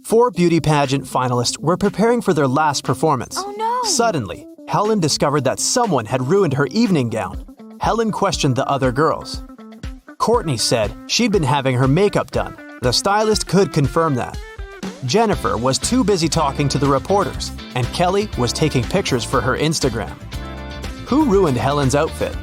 Four beauty pageant finalists were preparing for their last performance. Oh no! Suddenly, Helen discovered that someone had ruined her evening gown. Helen questioned the other girls. Courtney said she'd been having her makeup done. The stylist could confirm that. Jennifer was too busy talking to the reporters, and Kelly was taking pictures for her Instagram. Who ruined Helen's outfit?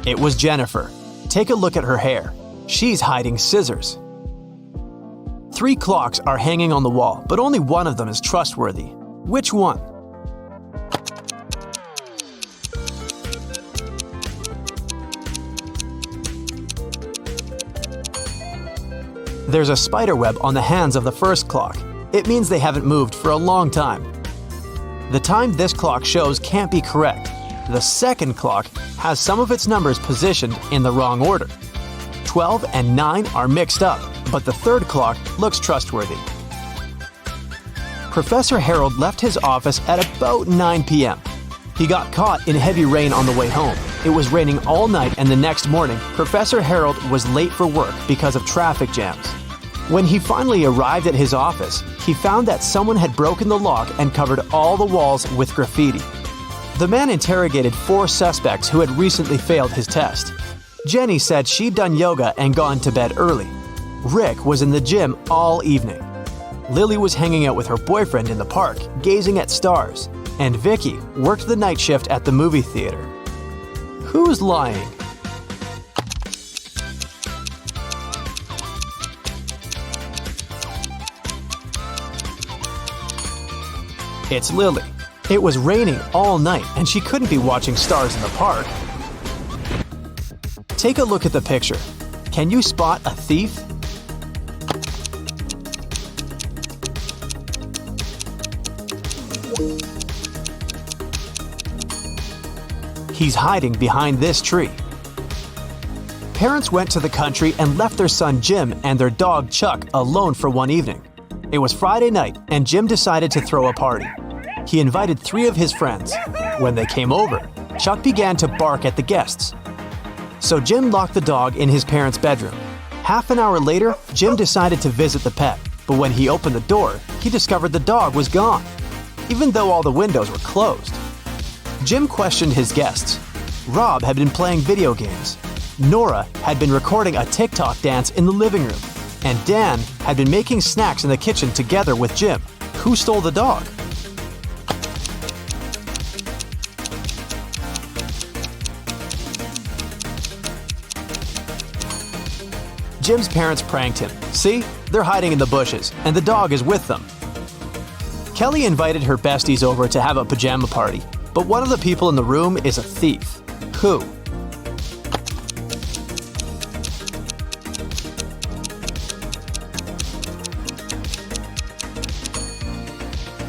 It was Jennifer. Take a look at her hair. She's hiding scissors. 3 clocks are hanging on the wall, but only one of them is trustworthy. Which one? There's a spider web on the hands of the first clock. It means they haven't moved for a long time. The time this clock shows can't be correct. The second clock has some of its numbers positioned in the wrong order. 12 and 9 are mixed up, but the third clock looks trustworthy. Professor Harold left his office at about 9 p.m. He got caught in heavy rain on the way home. It was raining all night, and the next morning, Professor Harold was late for work because of traffic jams. When he finally arrived at his office, he found that someone had broken the lock and covered all the walls with graffiti. The man interrogated 4 suspects who had recently failed his test. Jenny said she'd done yoga and gone to bed early. Rick was in the gym all evening. Lily was hanging out with her boyfriend in the park, gazing at stars. And Vicky worked the night shift at the movie theater. Who's lying? It's Lily. It was raining all night and she couldn't be watching stars in the park. Take a look at the picture. Can you spot a thief? He's hiding behind this tree. Parents went to the country and left their son Jim and their dog Chuck alone for one evening. It was Friday night and Jim decided to throw a party. He invited 3 of his friends. When they came over, Chuck began to bark at the guests. So Jim locked the dog in his parents' bedroom. Half an hour later, Jim decided to visit the pet, but when he opened the door, he discovered the dog was gone, even though all the windows were closed. Jim questioned his guests. Rob had been playing video games. Nora had been recording a TikTok dance in the living room. And Dan had been making snacks in the kitchen together with Jim. Who stole the dog? Jim's parents pranked him. See? They're hiding in the bushes, and the dog is with them. Kelly invited her besties over to have a pajama party, but one of the people in the room is a thief. Who?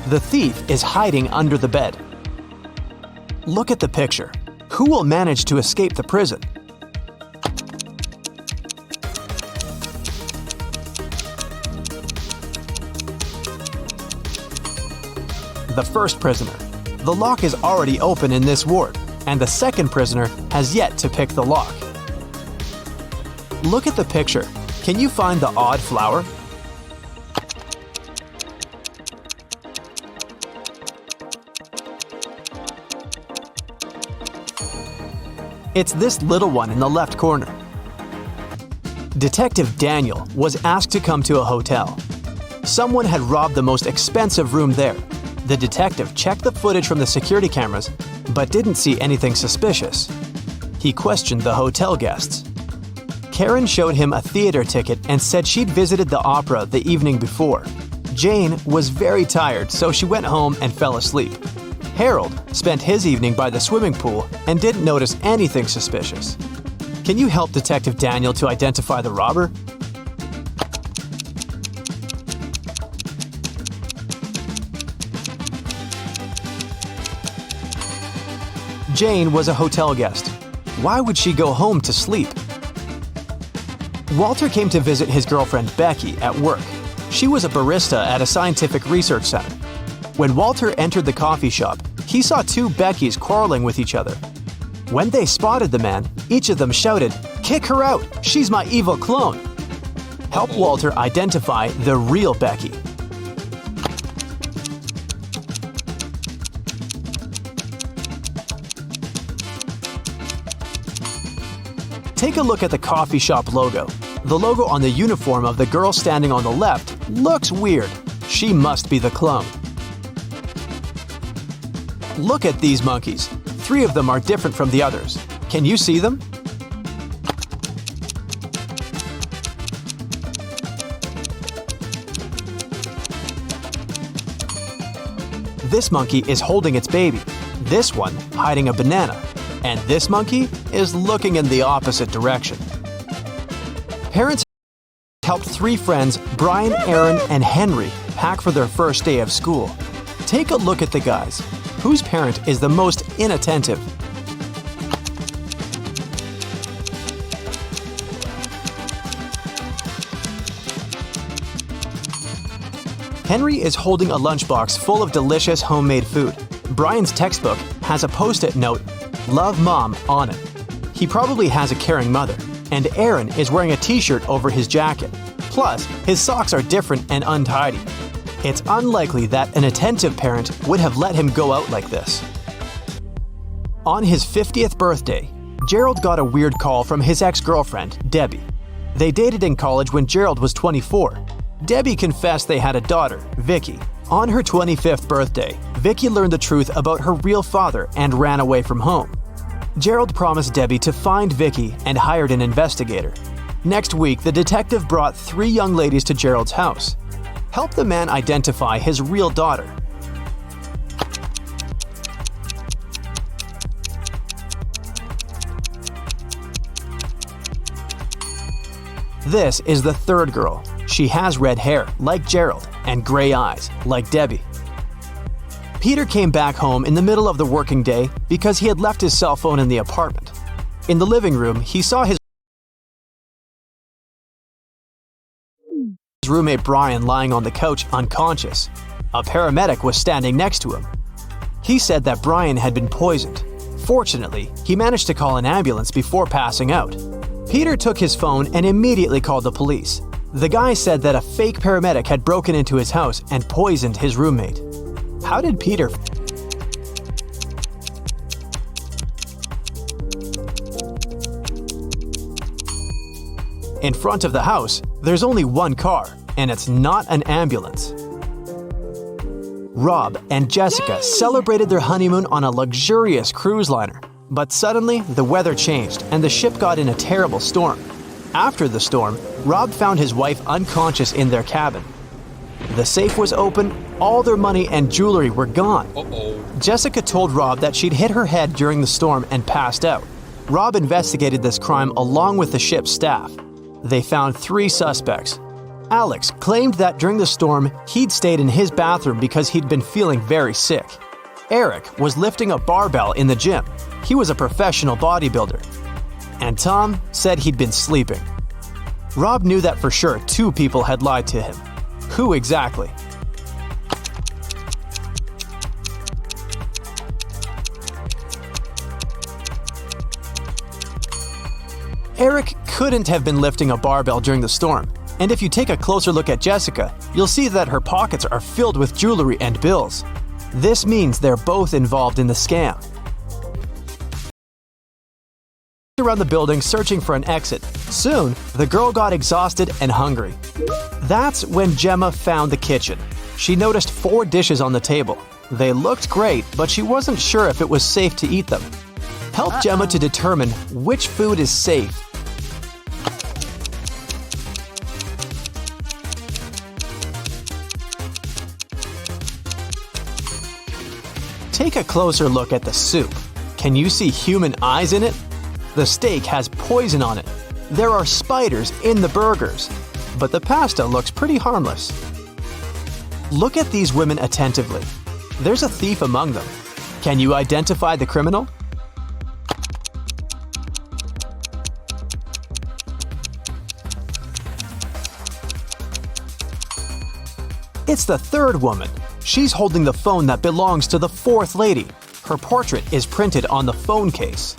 The thief is hiding under the bed. Look at the picture. Who will manage to escape the prison? The first prisoner. The lock is already open in this ward, and the second prisoner has yet to pick the lock. Look at the picture. Can you find the odd flower? It's this little one in the left corner. Detective Daniel was asked to come to a hotel. Someone had robbed the most expensive room there. The detective checked the footage from the security cameras, but didn't see anything suspicious. He questioned the hotel guests. Karen showed him a theater ticket and said she'd visited the opera the evening before. Jane was very tired, so she went home and fell asleep. Harold spent his evening by the swimming pool and didn't notice anything suspicious. Can you help Detective Daniel to identify the robber? Jane was a hotel guest. Why would she go home to sleep? Walter came to visit his girlfriend Becky at work. She was a barista at a scientific research center. When Walter entered the coffee shop, he saw two Beckys quarreling with each other. When they spotted the man, each of them shouted, "Kick her out! She's my evil clone!" Help Walter identify the real Becky. Take a look at the coffee shop logo. The logo on the uniform of the girl standing on the left looks weird. She must be the clone. Look at these monkeys. 3 of them are different from the others. Can you see them? This monkey is holding its baby, this one hiding a banana, and this monkey is looking in the opposite direction. Parents helped 3 friends, Brian, Aaron, and Henry, pack for their first day of school. Take a look at the guys. Whose parent is the most inattentive? Henry is holding a lunchbox full of delicious homemade food. Brian's textbook has a post-it note, "Love Mom," on it. He probably has a caring mother. And Aaron is wearing a t-shirt over his jacket. Plus, his socks are different and untidy. It's unlikely that an attentive parent would have let him go out like this. On his 50th birthday, Gerald got a weird call from his ex-girlfriend, Debbie. They dated in college when Gerald was 24. Debbie confessed they had a daughter, Vicky. On her 25th birthday, Vicky learned the truth about her real father and ran away from home. Gerald promised Debbie to find Vicky and hired an investigator. Next week, the detective brought 3 young ladies to Gerald's house. Help the man identify his real daughter. This is the third girl. She has red hair, like Gerald, and gray eyes, like Debbie. Peter came back home in the middle of the working day because he had left his cell phone in the apartment. In the living room, he saw his roommate Brian lying on the couch unconscious. A paramedic was standing next to him. He said that Brian had been poisoned. Fortunately, he managed to call an ambulance before passing out. Peter took his phone and immediately called the police. The guy said that a fake paramedic had broken into his house and poisoned his roommate. How did Peter In front of the house, there's only one car, and it's not an ambulance. Rob and Jessica celebrated their honeymoon on a luxurious cruise liner. But suddenly, the weather changed and the ship got in a terrible storm. After the storm, Rob found his wife unconscious in their cabin. The safe was open, all their money and jewelry were gone. Jessica told Rob that she'd hit her head during the storm and passed out. Rob investigated this crime along with the ship's staff. They found 3 suspects. Alex claimed that during the storm, he'd stayed in his bathroom because he'd been feeling very sick. Eric was lifting a barbell in the gym. He was a professional bodybuilder. And Tom said he'd been sleeping. Rob knew that for sure 2 people had lied to him. Who exactly? Eric couldn't have been lifting a barbell during the storm. And if you take a closer look at Jessica, you'll see that her pockets are filled with jewelry and bills. This means they're both involved in the scam. Around the building searching for an exit. Soon, the girl got exhausted and hungry. That's when Gemma found the kitchen. She noticed 4 dishes on the table. They looked great, but she wasn't sure if it was safe to eat them. Help Gemma to determine which food is safe. Take a closer look at the soup. Can you see human eyes in it? The steak has poison on it. There are spiders in the burgers. But the pasta looks pretty harmless. Look at these women attentively. There's a thief among them. Can you identify the criminal? It's the third woman. She's holding the phone that belongs to the 4th lady. Her portrait is printed on the phone case.